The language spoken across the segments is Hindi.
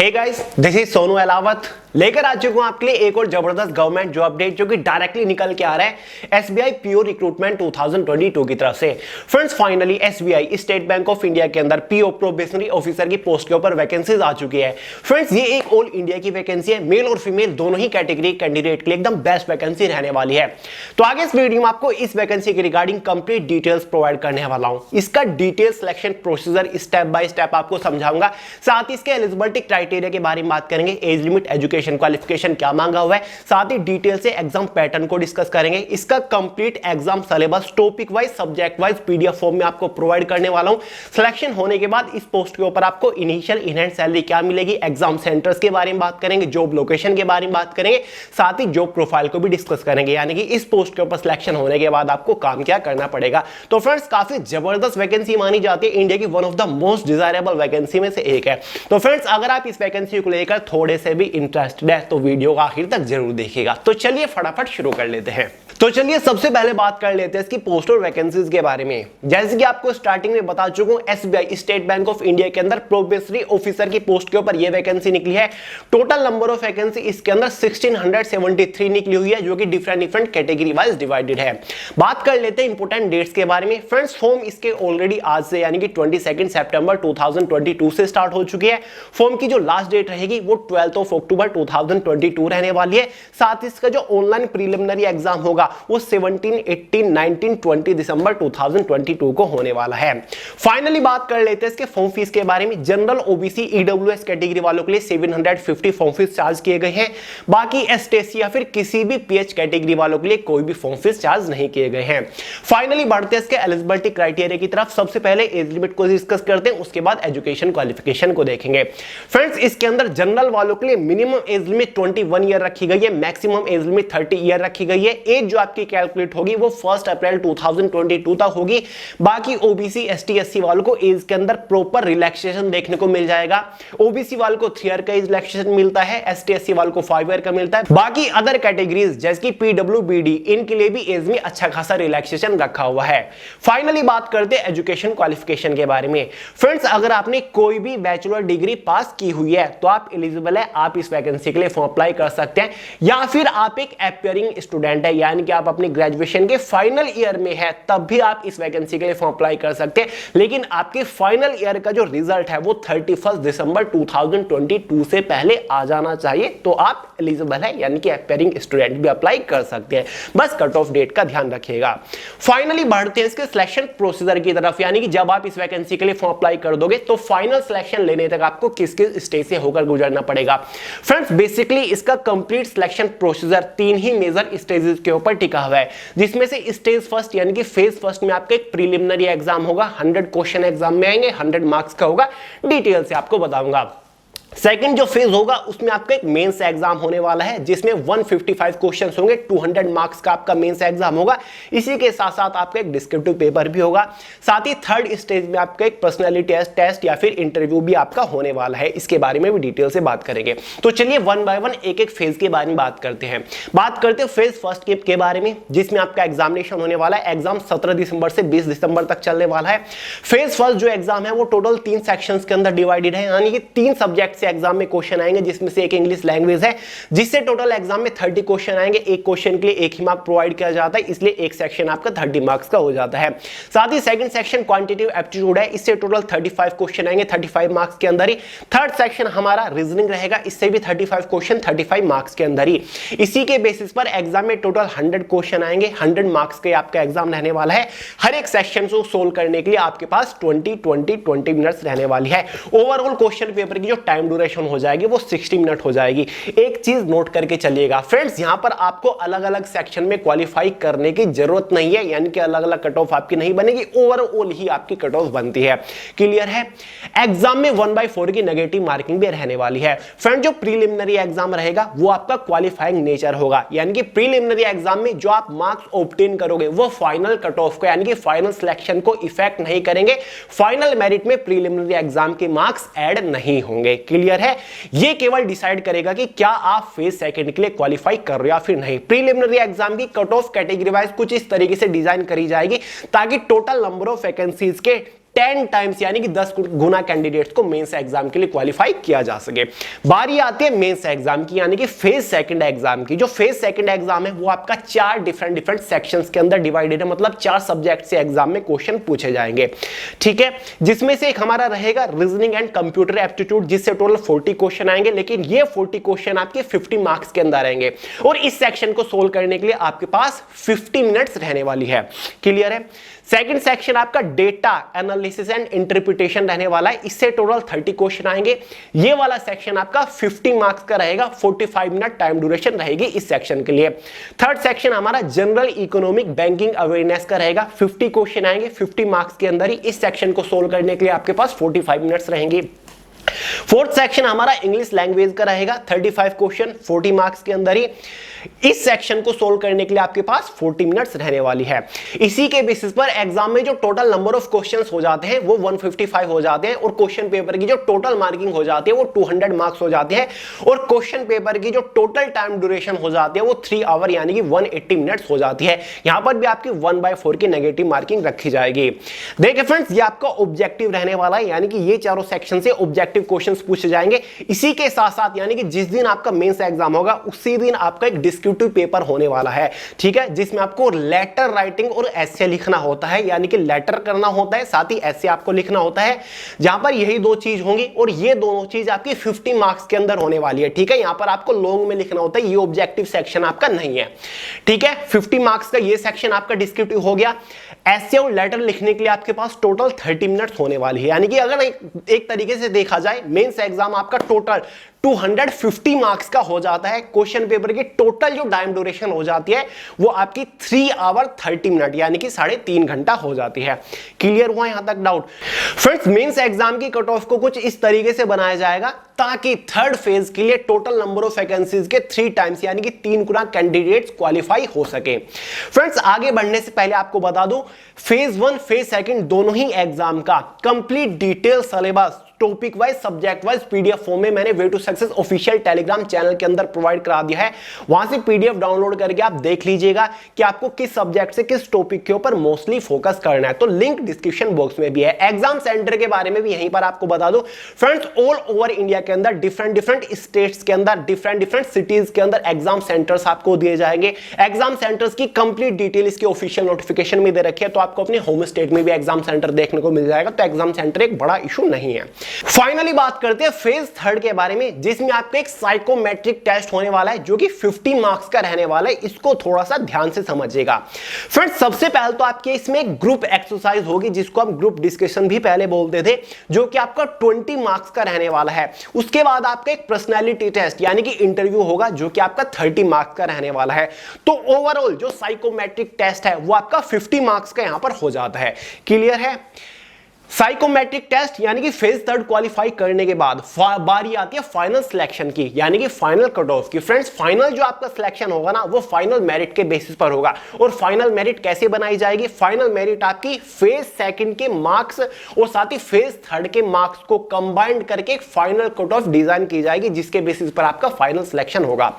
Hey guys, this is Sonu Alawat लेकर आ चुका हूं आपके लिए एक और जबरदस्त गवर्नमेंट जॉब अपडेट जो कि डायरेक्टली निकल के आ रहा है एसबीआई पीओ रिक्रूटमेंट 2022 की तरफ से। Friends, finally SBI state bank of India के अंदर पीओ प्रोबेशनरी ऑफिसर की पोस्ट के ऊपर वैकेंसीज आ चुकी है। फ्रेंड्स, ये एक ऑल इंडिया की वैकेंसी है, मेल और फीमेल दोनों ही कैटेगरी कैंडिडेट के लिए एकदम बेस्ट वैकेंसी रहने वाली है। तो आगे इस वीडियो में आपको इस वैकेंसी के रिगार्डिंग कंप्लीट डिटेल्स प्रोवाइड करने वाला हूं। इसका detail selection procedure step by step आपको समझाऊंगा, साथ ही इसके एलिजिबिलिटी क्राइटेरिया के बारे में बात करेंगे, एज लिमिट, एजुकेशन क्वालिफिकेशन क्या मांगा हुआ है, साथ ही डिटेल से एग्जाम पैटर्न को डिस्कस करेंगे। इसका complete exam syllabus topic wise subject wise PDF form में आपको प्रोवाइड करने वाला हूं। सिलेक्शन होने के बाद इस पोस्ट के ऊपर आपको इनिशियल इन हैंड सैलरी क्या मिलेगी, एग्जाम सेंटर्स के बारे में बात करेंगे, जॉब लोकेशन के बारे में बात करेंगे, साथ ही जॉब प्रोफाइल को भी डिस्कस करेंगे, यानी कि इस पोस्ट के ऊपर सिलेक्शन होने के बाद आपको काम क्या करना पड़ेगा। तो फ्रेंड्स, काफी जबरदस्त वैकेंसी मानी जाती है, इंडिया की one of the most desirable vacancy में से एक है। तो फ्रेंड्स, अगर आप इस वैकेंसी को लेकर थोड़े से भी इंटरेस्टेड है तो वीडियो को आखिर तक जरूर देखिएगा। तो चलिए फटाफट शुरू कर लेते हैं। तो चलिए सबसे पहले बात कर लेते हैं इसकी पोस्ट और वैकेंसीज के बारे में। जैसे कि आपको स्टार्टिंग में बता चुका हूं, SBI state bank of India के अंदर प्रोबेशनरी ऑफिसर की पोस्ट के ऊपर यह वैकेंसी निकली है। टोटल नंबर ऑफ वैकेंसी इसके अंदर 1673 निकली हुई है, जो कि डिफरेंट कैटेगरी वाइज डिवाइडेड है। बात कर लेते हैं इंपोर्टेंट डेट्स के बारे में। फ्रेंड्स, फॉर्म इसके ऑलरेडी आज से यानी कि 22 सितंबर 2022 से स्टार्ट हो चुकी है। फॉर्म की जो लास्ट डेट रहेगी वो 12 अक्टूबर 2022 रहने वाली है। साथ ही इसका जो ऑनलाइन प्रीलिमिनरी एग्जाम होगा वो 17, 18, 19, 20 दिसंबर 2022 को होने वाला है। फाइनली बात कर लेते हैं इसके फॉर्म फीस के बारे में। जनरल, ओबीसी, ईडब्ल्यूएस कैटेगरी वालों के लिए 750 फॉर्म फीस चार्ज किए गए हैं। बाकी एसटी या फिर किसी भी पीएच कैटेगरी वालों के लिए कोई भी फॉर्म फीस चार्ज नहीं किए गए हैं। फाइनली बढ़ते हैं इसके एलिजिबिलिटी क्राइटेरिया की तरफ। सबसे पहले एज लिमिट को डिस्कस करते हैं, उसके बाद एजुकेशन क्वालिफिकेशन को देखेंगे। फ्रेंड्स, इसके अंदर जनरल वालों के लिए मिनिमम एज लिमिट 21 ईयर रखी गई है, मैक्सिमम एज लिमिट 30 ईयर रखी गई है। एज जो आपकी कैलकुलेट होगी वो 1 अप्रैल 2022 तक होगी। बाकी ओबीसी, एसटी, एससी वालों को एज के अंदर प्रॉपर रिलैक्सेशन देखने को मिल जाएगा। ओबीसी वालों को 3 ईयर का एज रिलैक्सेशन मिलता है, एसटी एससी वालों को 5 ईयर का मिलता है। बाकी अदर कैटेगरीज जैसे कि पीडब्ल्यूबीडी, इनके लिए भी एज में अच्छा खासा रिलैक्सेशन रखा हुआ है। फाइनली बात करते हैं एजुकेशन क्वालिफिकेशन के बारे में। फ्रेंड्स, अगर आपने कोई भी बैचलर डिग्री पास की हुई है तो आप एलिजिबल है, आप इस वैकेंसी के लिए फॉर्म अप्लाई कर सकते हैं। या फिर आप एक एपियरिंग स्टूडेंट है, यानी कि आप अपने ग्रेजुएशन के फाइनल ईयर में है, तब भी आप इस वैकेंसी के लिए फॉर्म अप्लाई कर सकते हैं। लेकिन आपके फाइनल ईयर का जो रिजल्ट है वो 31 दिसंबर 2022 से पहले आ जाना चाहिए, तो आप एलिजिबल है, यानी कि एपियरिंग स्टूडेंट भी अप्लाई कर सकते हैं। बस कट ऑफ डेट का ध्यान रखिएगा। फाइनली बढ़ते हैं इसके सिलेक्शन प्रोसीजर की तरफ, यानी कि जब आप इस वैकेंसी के लिए फॉर्म अप्लाई कर दोगे तो फाइनल सिलेक्शन लेने तक आपको किस किस स्टेज से होकर गुजरना पड़ेगा। फ्रेंड्स, बेसिकली इसका कंप्लीट सिलेक्शन प्रोसीजर 3 ही मेजर स्टेजेस के ऊपर टिका हुआ है, जिसमें से स्टेज फर्स्ट यानी कि फेज फर्स्ट में आपका एक प्रीलिमिनरी एग्जाम होगा, 100 क्वेश्चन एग्जाम में आएंगे, 100 मार्क्स का होगा, डिटेल से आपको बताऊंगा। सेकंड जो फेज होगा उसमें आपका एक मेंस एग्जाम होने वाला है, जिसमें 155 क्वेश्चंस होंगे, 200 मार्क्स का आपका मेंस एग्जाम होगा। इसी के साथ साथ आपका एक डिस्क्रिप्टिव पेपर भी होगा। साथ ही थर्ड स्टेज में आपका एक पर्सनालिटी टेस्ट या फिर इंटरव्यू भी आपका होने वाला है। इसके बारे में भी डिटेल से बात करेंगे। तो चलिए वन बाय वन एक एक फेज के बारे में बात करते हैं। बात करते हैं फेज फर्स्ट के बारे में, जिसमें आपका एग्जामिनेशन होने वाला है। एग्जाम 17 दिसंबर से 20 दिसंबर तक चलने वाला है। फेज फर्स्ट जो एग्जाम है वो टोटल 3 सेक्शंस के अंदर डिवाइडेड है, यानी कि 3 सब्जेक्ट से एग्जाम में क्वेश्चन आएंगे, जिसमें से एक इंग्लिश लैंग्वेज है, जिससे टोटल एग्जाम में 30 क्वेश्चन आएंगे। एक क्वेश्चन के लिए 1 ही मार्क प्रोवाइड किया जाता है, इसलिए एक सेक्शन आपका 30 मार्क्स का हो जाता है। साथ ही सेकंड सेक्शन क्वांटिटेटिव एप्टीट्यूड है, इससे टोटल 35 क्वेश्चन आएंगे 35 मार्क्स के अंदर ही। थर्ड सेक्शन हमारा रीजनिंग रहेगा, इससे भी 35 क्वेश्चन 35 मार्क्स के अंदर ही। इसी के बेसिस पर एग्जाम में टोटल 100 क्वेश्चन आएंगे, 100 मार्क्स के आपका एग्जाम रहने वाला है। हर एक सेक्शन को सोल्व करने के लिए आपके पास 20 मिनट्स रहने वाली है। ओवरऑल क्वेश्चन पेपर की जो टाइम ड्यूरेशन हो जाएगी वो 60 मिनट हो जाएगी। एक चीज नोट करके चलिएगा फ्रेंड्स, यहां पर आपको अलग अलग सेक्शन में क्वालिफाई करने की जरूरत नहीं है, यानी कि अलग अलग कट ऑफ आपकी नहीं बनेगी, ओवरऑल ही आपकी कट ऑफ बनती है। क्लियर है? एग्जाम में 1/4 की नेगेटिव मार्किंग भी रहने वाली है। फ्रेंड, जो प्रीलिमिनरी एग्जाम रहेगा वो आपका क्वालिफाइंग नेचर होगा, यानी कि प्रीलिमिनरी एग्जाम में जो आप मार्क्स ऑब्टेन करोगे वो फाइनल कट ऑफ को यानी कि फाइनल सिलेक्शन को इफेक्ट नहीं करेंगे। फाइनल मेरिट में प्रीलिमिनरी एग्जाम के मार्क्स ऐड नहीं होंगे। क्लियर है? ये केवल डिसाइड करेगा कि क्या आप फेज सेकंड के लिए क्वालिफाई कर रहे हो या फिर नहीं। प्रीलिमिनरी एग्जाम की कट ऑफ कैटेगरी वाइज कुछ इस तरीके से डिजाइन करी जाएगी ताकि टोटल नंबर ऑफ वैकेंसीज के 10 टाइम्स यानी कि 10 गुना कैंडिडेट्स को मेंस एग्जाम के लिए क्वालिफाई किया जा सके। बारी आती है मेंस एग्जाम की यानी कि फेज सेकंड एग्जाम की। जो फेज सेकंड एग्जाम है वो आपका 4 डिफरेंट सेक्शंस के अंदर डिवाइडेड है, मतलब 4 सब्जेक्ट से एग्जाम में क्वेश्चन पूछे जाएंगे, ठीक है। जिसमें से एक हमारा रहेगा रीजनिंग एंड कंप्यूटर एप्टीट्यूड, जिससे टोटल 40 क्वेश्चन आएंगे, लेकिन ये 40 क्वेश्चन आपके 50 मार्क्स के अंदर आएंगे और इस सेक्शन को सोल्व करने के लिए आपके पास 50 मिनट्स रहने वाली है। क्लियर है। सेकंड सेक्शन आपका डेटा एनालिसिस एंड इंटरप्रिटेशन रहने वाला है, इससे टोटल 30 क्वेश्चन आएंगे। ये वाला सेक्शन आपका 50 मार्क्स का रहेगा, 45 मिनट टाइम ड्यूरेशन रहेगी इस सेक्शन के लिए। थर्ड सेक्शन हमारा जनरल इकोनॉमिक बैंकिंग अवेयरनेस का रहेगा, 50 क्वेश्चन आएंगे 50 मार्क्स के अंदर ही। इस सेक्शन को सोल्व करने के लिए आपके पास 45 मिनट्स रहेंगे। फोर्थ सेक्शन हमारा इंग्लिश लैंग्वेज का रहेगा, 35 क्वेश्चन 40 मार्क्स के अंदर ही। इस सेक्शन को सोल्व करने के लिए आपके पास 40 मिनट्स रहने वाली है। इसी के बेसिस पर एग्जाम में जो टोटल नंबर ऑफ क्वेश्चंस हो जाते हैं वो 155 हो जाते हैं और क्वेश्चन पेपर की जो टोटल मार्किंग हो जाती है वो 200 मार्क्स हो जाती है और क्वेश्चन पेपर की जो टोटल टाइम ड्यूरेशन हो जाती है वो 3 आवर यानी कि 180 मिनट्स हो जाती है। यहां पर भी आपकी 1/4 की नेगेटिव मार्किंग रखी जाएगी। देखिए फ्रेंड्स, ये आपका ऑब्जेक्टिव रहने वाला है, यानी कि ये चारों सेक्शन से ऑब्जेक्टिव क्वेश्चंस पूछे जाएंगे। इसी के साथ साथ यानी कि जिस दिन आपका मेंस एग्जाम होगा उसी दिन आपका एक डिस्क्रिप्टिव पेपर होने वाला है, ठीक है, जिसमें आपको लेटर राइटिंग और एसे लिखना होता है, यानी कि लेटर करना होता है, साथ ही एसे आपको लिखना होता है, जहां पर यही दो चीज होंगी और ये दोनों चीज आपकी 50 मार्क्स के अंदर होने वाली है, ठीक है। यहां पर आपको लॉन्ग में लिखना होता है, ये ऑब्जेक्टिव सेक्शन आपका नहीं है, ठीक है। 50 मार्क्स का ये सेक्शन आपका डिस्क्रिप्टिव हो गया। एसे और लेटर लिखने के लिए आपके पास टोटल 30 मिनट्स होने वाली है, यानी कि अगर एक तरीके से देखा जाए मेंस एग्जाम आपका टोटल 250 मार्क्स का हो जाता है। क्वेश्चन पेपर की टोटल जो टाइम ड्यूरेशन हो जाती है वो आपकी 3 आवर 30 मिनट यानी कि 3.5 घंटा हो जाती है। क्लियर हुआ यहां तक डाउट? फ्रेंड्स, मेंस एग्जाम की कट ऑफ को कुछ इस तरीके से बनाया जाएगा ताकि थर्ड फेज के लिए टोटल नंबर ऑफ वैकेंसीज के 3 टाइम्स यानी कि 3 गुना कैंडिडेट्स क्वालिफाई हो सके। फ्रेंड्स, आगे बढ़ने से पहले आपको बता दूं, फेज 1 फेज सेकंड दोनों ही एग्जाम का complete detail syllabus topic wise subject wise PDF form में मैंने way to success official Telegram channel के अंदर प्रोवाइड करा दिया है। वहां से पीडीएफ डाउनलोड करके आप देख लीजिएगा कि आपको किस सब्जेक्ट से किस टॉपिक के ऊपर मोस्टली फोकस करना है, तो लिंक डिस्क्रिप्शन बॉक्स में भी है। एग्जाम सेंटर के बारे में भी यहीं पर आपको बता दूं फ्रेंड्स, ऑल ओवर इंडिया के अंदर डिफरेंट स्टेट्स के अंदर डिफरेंट सिटीज के अंदर एग्जाम सेंटर्स आपको दिए जाएंगे। एग्जाम सेंटर्स की कंप्लीट डिटेल इसके ऑफिशियल नोटिफिकेशन में दे रखी है, तो आपको अपने होम स्टेट में भी एग्जाम सेंटर देखने को मिल जाएगा, तो एग्जाम सेंटर एक बड़ा इशू नहीं है। फाइनली बात करते हैं फेज थर्ड के बारे में, जिसमें आपका एक साइकोमेट्रिक टेस्ट होने वाला है जो कि 50 मार्क्स का रहने वाला है। इसको थोड़ा सा ध्यान से समझिएगा फ्रेंड्स। सबसे पहले तो आपके इसमें ग्रुप एक्सरसाइज होगी, जिसको हम ग्रुप डिस्कशन भी पहले बोलते थे, जो कि आपका 20 मार्क्स का रहने वाला है। उसके बाद आपका एक पर्सनैलिटी टेस्ट यानी कि इंटरव्यू होगा, जो कि आपका 30 मार्क्स का रहने वाला है। तो ओवरऑल जो साइकोमेट्रिक टेस्ट है वो आपका 50 मार्क्स का यहां पर हो जाता है। क्लियर है? साइकोमेट्रिक टेस्ट यानी कि फेज थर्ड क्वालिफाई करने के बाद बारी आती है फाइनल सिलेक्शन की, यानी कि फाइनल कट ऑफ की। फ्रेंड्स, फाइनल जो आपका सिलेक्शन होगा ना वो फाइनल मेरिट के बेसिस पर होगा। और फाइनल मेरिट कैसे बनाई जाएगी? फाइनल मेरिट आपकी फेज सेकंड के मार्क्स और साथ ही फेज थर्ड के मार्क्स को कंबाइंड करके एक फाइनल कट ऑफ डिजाइन की जाएगी, जिसके बेसिस पर आपका फाइनल सिलेक्शन होगा।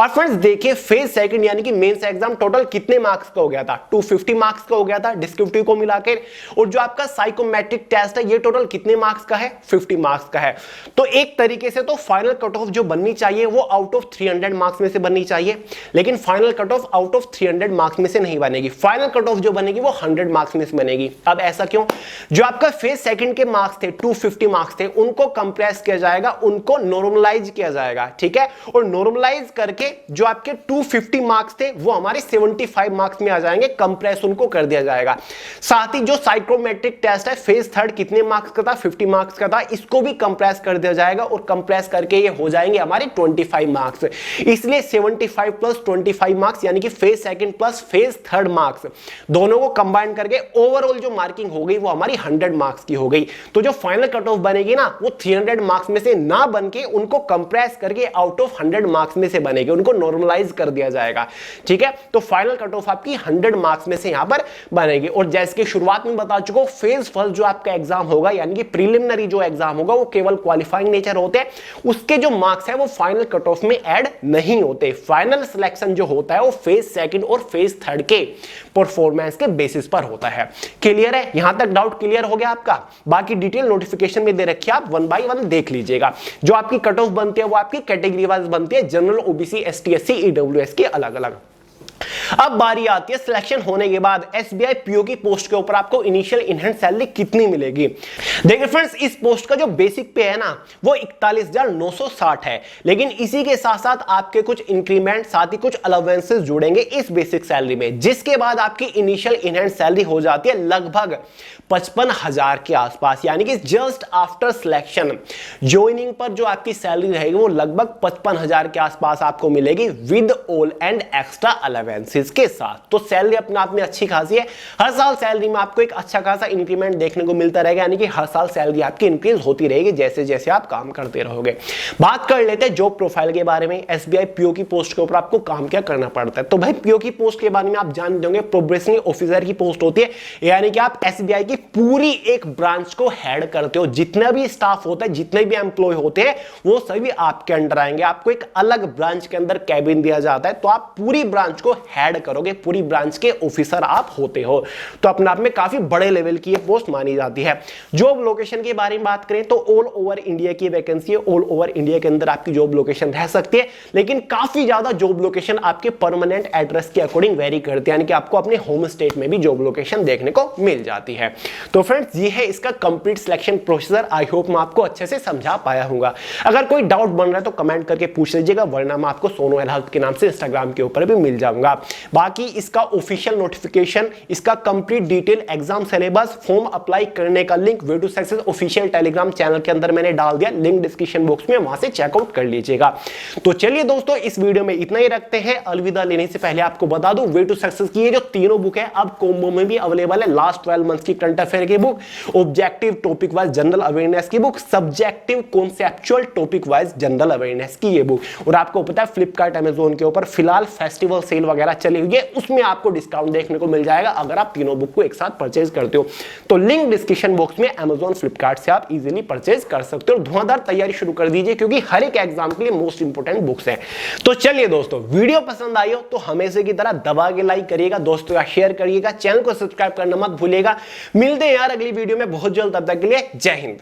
और फ्रेंड्स देखिए, फेज सेकंड यानी कि मेंस एग्जाम टोटल कितने मार्क्स का हो गया था? 250 मार्क्स का हो गया था डिस्क्रिप्टिव को मिलाकर। और जो आपका साइकोमेट्रिक टेस्ट है ये टोटल कितने मार्क्स का है? 50 मार्क्स का है। तो एक तरीके से तो फाइनल कट ऑफ जो बननी चाहिए वो आउट ऑफ 300 मार्क्स में से बननी चाहिए, लेकिन final cut off out of 300 marks में से नहीं बनेगी। फाइनल कट ऑफ जो बनेगी वो 100 मार्क्स में से बनेगी। अब ऐसा क्यों? जो आपका फेज सेकंड के मार्क्स थे 250 मार्क्स थे, उनको कंप्रेस किया जाएगा, उनको नॉर्मलाइज किया जाएगा, ठीक है। और नॉर्मलाइज करके जो आपके 250 मार्क्स थे वो हमारे 75 मार्क्स में आ जाएंगे, कंप्रेस उनको कर दिया जाएगा। साथ ही जो साइकोमेट्रिक टेस्ट है फेज थर्ड कितने मार्क्स का था? 50 मार्क्स का था, इसको भी कंप्रेस कर दिया जाएगा और कंप्रेस करके ये हो जाएंगे हमारे 25 मार्क्स। इसलिए 75 प्लस 25 मार्क्स यानी कि phase second plus phase third marks दोनों को कंबाइन करके ओवरऑल जो मार्किंग हो गई वो हमारी 100 मार्क्स की हो गई। तो जो फाइनल कट ऑफ बनेगी ना वो 300 मार्क्स में से ना बन के उनको कंप्रेस करके आउट ऑफ 100 मार्क्स में से बनेगी, उनको नॉर्मलाइज कर दिया जाएगा, ठीक है। तो फाइनल कट ऑफ आपकी 100 मार्क्स में से यहां पर बनेगी। और जैसे कि शुरुआत में बता चुका हूं, फेज फर्स्ट जो आपका एग्जाम होगा यानी कि प्रीलिमिनरी जो एग्जाम होगा वो केवल क्वालिफाइंग नेचर होते हैं, उसके जो मार्क्स है वो फाइनल कट ऑफ में ऐड नहीं होते। फाइनल सिलेक्शन जो होता है वो फेज सेकंड और फेज थर्ड के परफॉर्मेंस के बेसिस पर होता है। क्लियर है? यहां तक डाउट क्लियर हो गया आपका? बाकी डिटेल नोटिफिकेशन में दे रखी है, आप वन बाय वन देख लीजिएगा। जो आपकी कट ऑफ बनती है वो आपकी कैटेगरी वाइज बनती है, general, OBC, ST, SC, EWS की अलग अलग। अब बारी आती है सिलेक्शन होने के बाद एसबीआई पीओ की पोस्ट के ऊपर आपको इनिशियल इनहैंड सैलरी कितनी मिलेगी। देखिए फ्रेंड्स, इस पोस्ट का जो बेसिक पे है ना वो 41,960 है, लेकिन इसी के साथ साथ आपके कुछ इंक्रीमेंट, साथ ही कुछ अलाउंसेस जुड़ेंगे इस बेसिक सैलरी में, जिसके बाद आपकी इनिशियल इनहैंड सैलरी हो जाती है लगभग 55,000 के आसपास, यानी कि जस्ट आफ्टर सिलेक्शन ज्वाइनिंग पर जो आपकी सैलरी रहेगी वो लगभग 55,000 के आसपास आपको मिलेगी with all and extra allowances के साथ। तो सैलरी अपने आप में अच्छी खासी है। हर साल सैलरी में आपको एक अच्छा खासा इंक्रीमेंट देखने को मिलता रहेगा, यानी कि हर साल सैलरी आपकी इंक्रीज होती रहेगी जैसे जैसे आप काम करते रहोगे। बात कर लेते हैं जॉब प्रोफाइल के बारे में। एसबीआई पीओ की पोस्ट के ऊपर आपको काम क्या करना पड़ता है। तो भाई पीओ की पोस्ट के बारे में आप जान दोगे, प्रोबेशनरी ऑफिसर की पोस्ट होती है, यानी कि आप एसबीआई की पूरी एक ब्रांच को हेड करते हो। जितना भी स्टाफ होता है, जितने भी एम्प्लॉय होते हैं वो सभी आपके अंडर आएंगे। आपको एक अलग ब्रांच के अंदर कैबिन दिया जाता है, तो आप पूरी ब्रांच को हेड करोगे, पूरी ब्रांच के ऑफिसर आप होते हो। तो अपने आप में काफी बड़े लेवल की ये पोस्ट मानी जाती है। जॉब लोकेशन के बारे में बात करें तो ऑल ओवर इंडिया की वैकेंसी है। ऑल ओवर इंडिया के अंदर आपकी जॉब लोकेशन रह सकती है, लेकिन काफी ज्यादा जॉब लोकेशन आपके परमानेंट एड्रेस के अकॉर्डिंग वेरी करती है, यानी कि आपको अपने होम स्टेट में भी जॉब लोकेशन देखने को मिल जाती है। तो फ्रेंड्स, ये है इसका complete selection procedure. I hope मैं आपको अच्छे से समझा पाया हूंगा। अगर कोई डाउट बन रहा है तो कमेंट करके पूछ लीजिएगा, वरना मैं आपको सोनू एलहाद के नाम से इंस्टाग्राम के ऊपर भी मिल जाऊंगा। बाकी इसका ऑफिशियल नोटिफिकेशन, इसका complete detail, exam syllabus, form apply करने का link way to success official Telegram channel के अंदर मैंने डाल दिया, लिंक डिस्क्रिप्शन बॉक्स में, वहां से चेकआउट कर लीजिएगा। तो चलिए दोस्तों, इस वीडियो में इतना ही रखते हैं। अलविदा लेने से पहले आपको बता दूं, वे टू सक्सेस की ये जो तीनों बुक है अब कॉम्बो में भी अवेलेबल है। लास्ट 12 मंथ्स की करंट अफेयर की book, objective topic wise general awareness की book, subjective conceptual topic wise general awareness की ये बुक। और आपको पता है फ्लिपकार्ट, अमेजोन के ऊपर फिलहाल फेस्टिवल सेल वगैरह चली हुई है, उसमें आपको डिस्काउंट देखने को मिल जाएगा अगर आप तीनों बुक को एक साथ परचेज करते हो। तो लिंक डिस्क्रिप्शन बॉक्स में, अमेजोन, फ्लिपकार्ट से आप इजीली परचेज कर सकते हो। धुआंधार तैयारी शुरू कर दीजिए, क्योंकि हर एक एग्जाम के लिए मोस्ट इंपोर्टेंट बुक्स हैं। तो चलिए दोस्तों, वीडियो पसंद आई हो तो हमेशा की तरह दबा के लाइक करिएगा, दोस्तों का शेयर करिएगा, चैनल को सब्सक्राइब करना मत भूलिएगा। मिलते हैं यार अगली वीडियो में बहुत जल्द, तब तक के लिए जय हिंद।